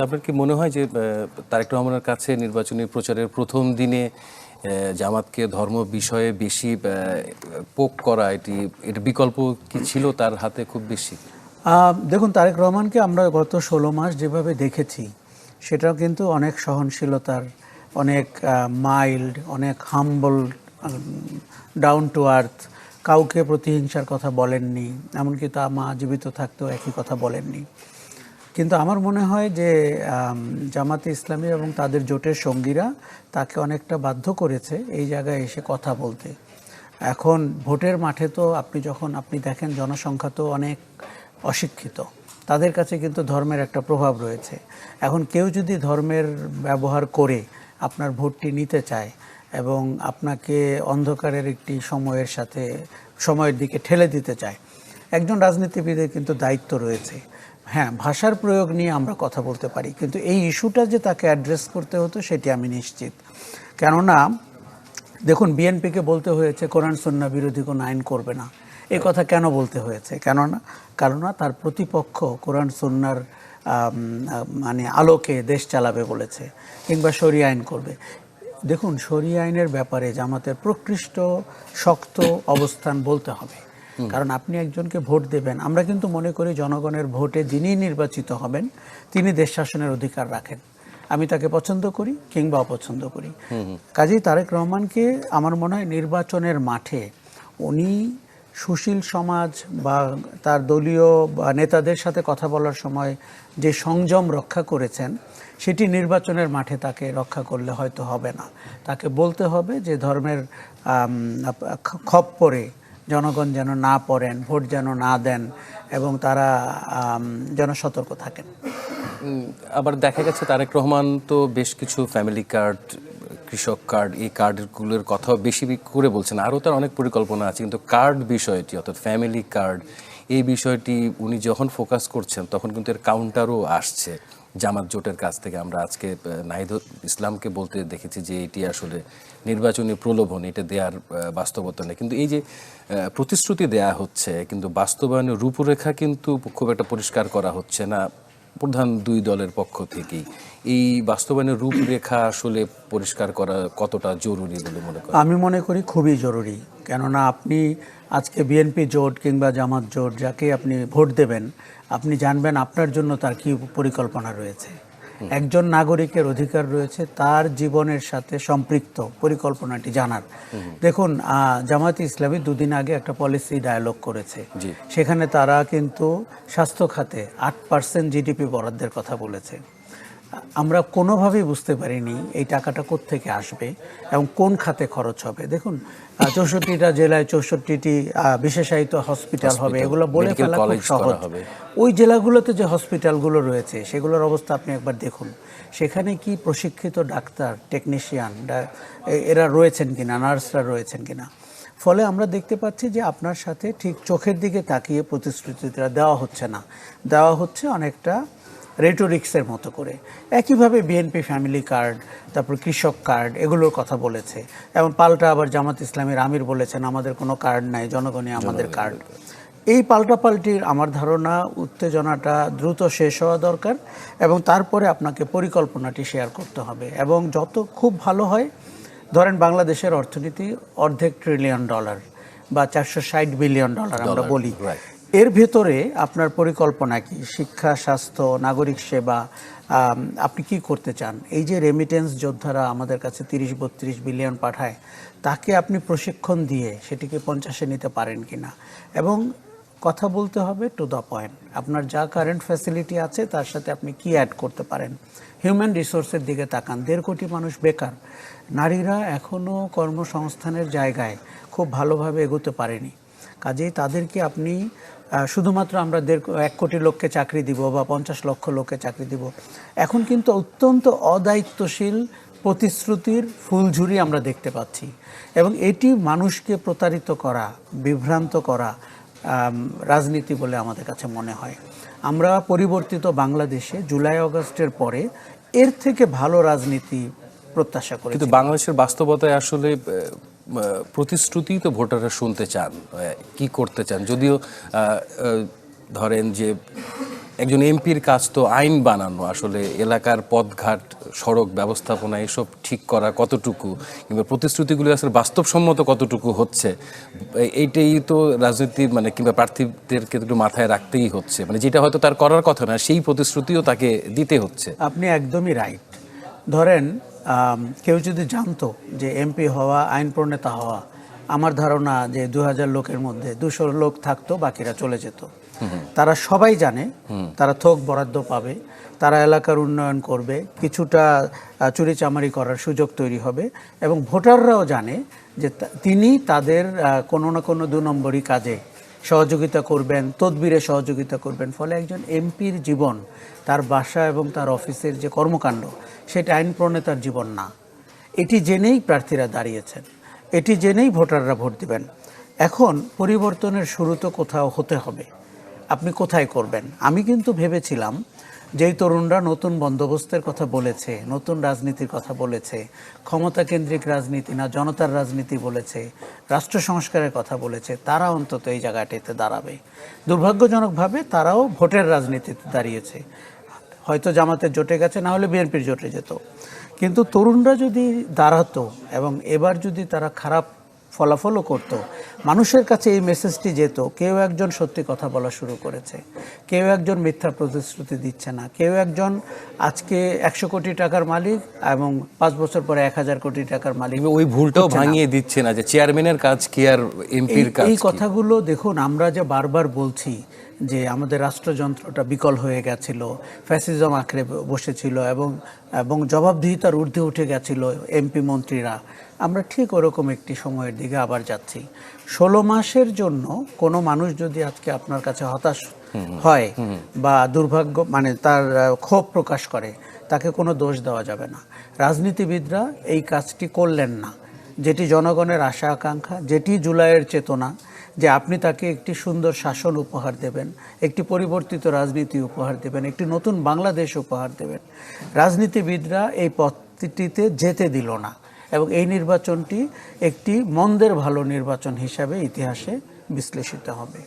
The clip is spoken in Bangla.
আপনার কি মনে হয় যে তারেক রহমানের কাছে নির্বাচনী প্রচারের প্রথম দিনে জামাতকে ধর্ম বিষয়ে বেশি পোক করা এর বিকল্প কি ছিল তার হাতে খুব বেশি? দেখুন, তারেক রহমানকে আমরা গত 16 মাস যেভাবে দেখেছি সেটাও কিন্তু অনেক সহনশীলতার, অনেক মাইল্ড, অনেক হাম্বল, ডাউন টু আর্থ, কাউকে প্রতিহিংসার কথা বলেননি, এমনকি তা মা জীবিত থাকতেও একই কথা বলেননি। কিন্তু আমার মনে হয় যে জামাতে ইসলামী এবং তাদের জোটের সঙ্গীরা তাকে অনেকটা বাধ্য করেছে এই জায়গায় এসে কথা বলতে। এখন ভোটের মাঠে তো আপনি দেখেন জনসংখ্যা তো অনেক অশিক্ষিত, তাদের কাছে কিন্তু ধর্মের একটা প্রভাব রয়েছে। এখন কেউ যদি ধর্মের ব্যবহার করে আপনার ভোটটি নিতে চায় এবং আপনাকে অন্ধকারের একটি সময়ের দিকে ঠেলে দিতে চায়, একজন রাজনীতিবিদের কিন্তু দায়িত্ব রয়েছে। হ্যাঁ, ভাষার প্রয়োগ নিয়ে আমরা কথা বলতে পারি, কিন্তু এই ইস্যুটা যে তাকে অ্যাড্রেস করতে হতো সেটি আমি নিশ্চিত। কেননা দেখুন, বিএনপিকে বলতে হয়েছে কোরআন সুন্নাহ বিরোধী কোনো আইন করবে না। এই কথা কেন বলতে হয়েছে? কেননা তার প্রতিপক্ষ কোরআন সুন্নাহর মানে আলোকে দেশ চালাবে বলেছে, কিংবা শরিয়া আইন করবে। দেখুন, শরিয়া আইনের ব্যাপারে জামাতের প্রকৃষ্ট শক্ত অবস্থান বলতে হবে। কারণ আপনি একজনকে ভোট দেবেন, আমরা কিন্তু মনে করি জনগণের ভোটে যিনি নির্বাচিত হবেন তিনি দেশ শাসনের অধিকার রাখেন। আমি তাকে পছন্দ করি কিংবা অপছন্দ করি। কাজেই তারেক রহমানকে আমার মনে হয় নির্বাচনের মাঠে উনি সুশীল সমাজ বা তার দলীয় নেতাদের সাথে কথা বলার সময় যে সংযম রক্ষা করেছেন, সেটি নির্বাচনের মাঠে তাকে রক্ষা করলে হয়তো হবে না। তাকে বলতে হবে যে ধর্মের খপ্পরে জনগণ যেন না পড়েন, ভোট যেন না দেন, এবং তারা যেন সতর্ক থাকেন। আবার দেখা গেছে তারেক রহমান তো বেশ কিছু ফ্যামিলি কার্ড, কৃষক কার্ড, এই কার্ডগুলোর কথাও বেশি করে বলছেন। আরও তার অনেক পরিকল্পনা আছে, কিন্তু কার্ড বিষয়টি অর্থাৎ ফ্যামিলি কার্ড, এই বিষয়টি উনি যখন ফোকাস করছেন তখন কিন্তু এর কাউন্টারও আসছে জামাত জোটের কাছ থেকে। আমরা আজকে নাহিদুল ইসলামকে বলতে দেখেছি যে এটি আসলে নির্বাচনী প্রলোভন, এটা দেওয়ার বাস্তবতা নেই। কিন্তু এই যে প্রতিশ্রুতি দেয়া হচ্ছে কিন্তু বাস্তবায়নের রূপরেখা কিন্তু খুব একটা পরিষ্কার করা হচ্ছে না প্রধান দুই দলের পক্ষ থেকেই। এই বাস্তবায়নের রূপরেখা আসলে পরিষ্কার করা কতটা জরুরি বলে মনে করেন? আমি মনে করি খুবই জরুরি। কেননা আপনি আজকে বিএনপি জোট কিংবা জামাত জোট যাকে আপনি ভোট দেবেন, আপনি জানবেন আপনার জন্য তার কি পরিকল্পনা রয়েছে। একজন নাগরিকের অধিকার রয়েছে তার জীবনের সাথে সম্পৃক্ত পরিকল্পনাটি জানার। দেখুন, জামাত ইসলামী দুদিন আগে একটা পলিসি ডায়ালগ করেছে, সেখানে তারা কিন্তু স্বাস্থ্য খাতে 8% জিডিপি বরাদ্দের কথা বলেছে। আমরা কোনোভাবেই বুঝতে পারিনি এই টাকাটা কোত্থেকে আসবে এবং কোন খাতে খরচ হবে। দেখুন, 64টা জেলায় 64টি বিশেষায়িত হসপিটাল হবে, এগুলো বলে ফেলা খুব সহজ। ওই জেলাগুলোতে যে হসপিটালগুলো রয়েছে সেগুলোর অবস্থা আপনি একবার দেখুন। সেখানে কি প্রশিক্ষিত ডাক্তার, টেকনিশিয়ান এরা রয়েছেন কিনা, নার্সরা রয়েছেন কিনা। ফলে আমরা দেখতে পাচ্ছি যে আপনার সাথে ঠিক চোখের দিকে তাকিয়ে প্রতিশ্রুতিটা দেওয়া হচ্ছে না, দেওয়া হচ্ছে অনেকটা রেটোরিক্সের মতো করে। একইভাবে বিএনপি ফ্যামিলি কার্ড, তারপর কৃষক কার্ড, এগুলোর কথা বলেছে। এবং পাল্টা আবার জামাত ইসলামের আমির বলেছেন আমাদের কোনো কার্ড নাই, জনগণই আমাদের কার্ড। এই পাল্টাপাল্টির আমার ধারণা উত্তেজনাটা দ্রুত শেষ হওয়া দরকার, এবং তারপরে আপনাকে পরিকল্পনাটি শেয়ার করতে হবে। এবং যত খুব ভালো হয়, ধরেন বাংলাদেশের অর্থনীতি $1.5 ট্রিলিয়ন বা $460 বিলিয়ন আমরা বলি, এর ভেতরে আপনার পরিকল্পনা কি? শিক্ষা, স্বাস্থ্য, নাগরিক সেবা, আপনি কি করতে চান? এই যে রেমিটেন্স যোদ্ধারা আমাদের কাছে 30-32 বিলিয়ন পাঠায়, তাকে আপনি প্রশিক্ষণ দিয়ে সেটিকে 50-এ নিতে পারেন কিনা। এবং কথা বলতে হবে টু দ্য পয়েন্ট। আপনার যা কারেন্ট ফ্যাসিলিটি আছে তার সাথে আপনি কি অ্যাড করতে পারেন। হিউম্যান রিসোর্সের দিকে তাকান, 1.5 কোটি মানুষ বেকার। নারীরা এখনও কর্মসংস্থানের জায়গায় খুব ভালোভাবে এগোতে পারেনি। কাজেই তাদেরকে আপনি শুধুমাত্র আমরা 1 কোটি লোককে চাকরি দিব বা 50 লক্ষ লোককে চাকরি দিব, এখন কিন্তু অত্যন্ত অদায়িত্বশীল প্রতিশ্রুতির ফুলঝুরি আমরা দেখতে পাচ্ছি। এবং এটি মানুষকে প্রতারিত করা, বিভ্রান্ত করা রাজনীতি বলে আমাদের কাছে মনে হয়। আমরা পরিবর্তিত বাংলাদেশে জুলাই আগস্টের পরে এর থেকে ভালো রাজনীতি প্রত্যাশা করি। কিন্তু বাংলাদেশের বাস্তবতায় আসলে প্রতিশ্রুতি তো ভোটাররা শুনতে চান, কি করতে চান। যদিও ধরেন যে একজন এমপির কাজ তো আইন বানানো, আসলে এলাকার পথঘাট সড়ক ব্যবস্থাপনা এসব ঠিক করা কতটুকু, কিংবা প্রতিশ্রুতিগুলো আসলে বাস্তবসম্মত কতটুকু হচ্ছে, এইটাই তো রাজনীতির মানে কিংবা প্রার্থীদেরকে একটু মাথায় রাখতেই হচ্ছে, মানে যেটা হয়তো তার করার কথা না সেই প্রতিশ্রুতিও তাকে দিতে হচ্ছে। আপনি একদমই রাইট। ধরেন কেউ যদি জানতো যে এমপি হওয়া, আইন প্রণেতা হওয়া, আমার ধারণা যে 2000 লোকের মধ্যে 200 লোক থাকতো, বাকিরা চলে যেত। তারা সবাই জানে তারা থোক বরাদ্দ পাবে, তারা এলাকার উন্নয়ন করবে, কিছুটা চুরিচামারি করার সুযোগ তৈরি হবে, এবং ভোটাররাও জানে যে তিনি তাদের কোনো না কোনো 2 নম্বরই কাজে সহযোগিতা করবেন, তদবিরে সহযোগিতা করবেন। ফলে একজন এমপির জীবন, তার বাসা এবং তার অফিসের যে কর্মকাণ্ড, সেটা আইন প্রণেতার জীবন না। এটি জেনেই প্রার্থীরা দাঁড়িয়েছেন, এটি জেনেই ভোটাররা ভোট দিবেন। এখন পরিবর্তনের শুরু তো কোথাও হতে হবে, আপনি কোথায় করবেন? আমি কিন্তু ভেবেছিলাম যেই তরুণরা নতুন বন্দোবস্তের কথা বলেছে, নতুন রাজনীতির কথা বলেছে, ক্ষমতা কেন্দ্রিক রাজনীতি না জনতার রাজনীতি বলেছে, রাষ্ট্র সংস্কারের কথা বলেছে, তারা অন্তত এই জায়গাটিতে দাঁড়াবে। দুর্ভাগ্যজনকভাবে তারাও ভোটের রাজনীতিতে দাঁড়িয়েছে। হয়তো জামাতের জোটে গেছে, না হলে বিএনপির জোটে যেত। কিন্তু তরুণরা যদি দাঁড়াতো এবং এবার যদি তারা খারাপ ফলাফলও করতো, মানুষের কাছে এই মেসেজটি যেত, কেউ একজন সত্যি কথা বলা শুরু করেছে, কেউ একজন মিথ্যা প্রতিশ্রুতি দিচ্ছে না, কেউ একজন আজকে 100 কোটি টাকার মালিক এবং 5 বছর পরে 1000 কোটি টাকার মালিক। ওই ভুলটাও ভাঙিয়ে দিচ্ছে না যে চেয়ারম্যানের কাজ কি আর এমপির কাজ। এই কথাগুলো দেখুন, আমরা যে বারবার বলছি যে আমাদের রাষ্ট্রযন্ত্রটা বিকল হয়ে গেছিল, ফ্যাসিজম আঁকড়ে বসেছিল এবং জবাবদিহিতার ঊর্ধ্বে উঠে গেছিল এমপি মন্ত্রীরা, আমরা ঠিক ওরকম একটি সময়ের দিকে আবার যাচ্ছি। 16 মাসের জন্য কোনো মানুষ যদি আজকে আপনার কাছে হতাশ হয় বা দুর্ভাগ্য মানে তার ক্ষোভ প্রকাশ করে, তাকে কোনো দোষ দেওয়া যাবে না। রাজনীতিবিদরা এই কাজটি করলেন না, যেটি জনগণের আশা আকাঙ্ক্ষা, যেটি জুলাইয়ের চেতনা, যে আপনি তাকে একটি সুন্দর শাসন উপহার দেবেন, একটি পরিবর্তিত রাজনীতি উপহার দেবেন, একটি নতুন বাংলাদেশ উপহার দেবেন। রাজনীতিবিদরা এই পথটিতে যেতে দিল না, এবং এই নির্বাচনটি একটি মন্দের ভালো নির্বাচন হিসাবে ইতিহাসে বিশ্লেষিত হবে।